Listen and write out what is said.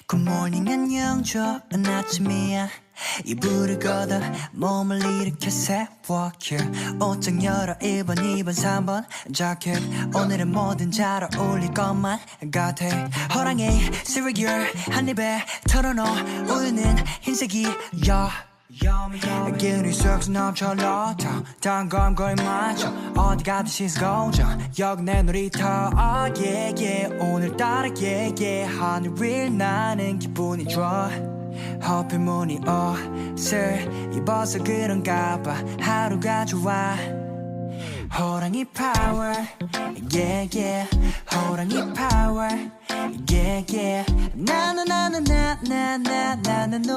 굿모닝 안녕 좋은 아침이야 이불을 걷어 몸을 일으켜 세워 옷장 열어 1번 2번 3번 자켓 오늘은 뭐든 잘 어울릴 것만 같아 호랑이 시리얼 한 입에 털어넣어 우유는 흰색이야 기운이 쏙 넘쳐러 단검 거의 맞춰 어디 가든 시스고정 여기 내 놀이터 oh yeah yeah 오늘따라 yeah yeah 하늘을 나는 기분이 좋아 허필 무늬 옷을 입어서 그런가 봐 하루가 좋아 호랑이 파워 yeah yeah 호랑이 파워 yeah yeah 나나나나나나나나나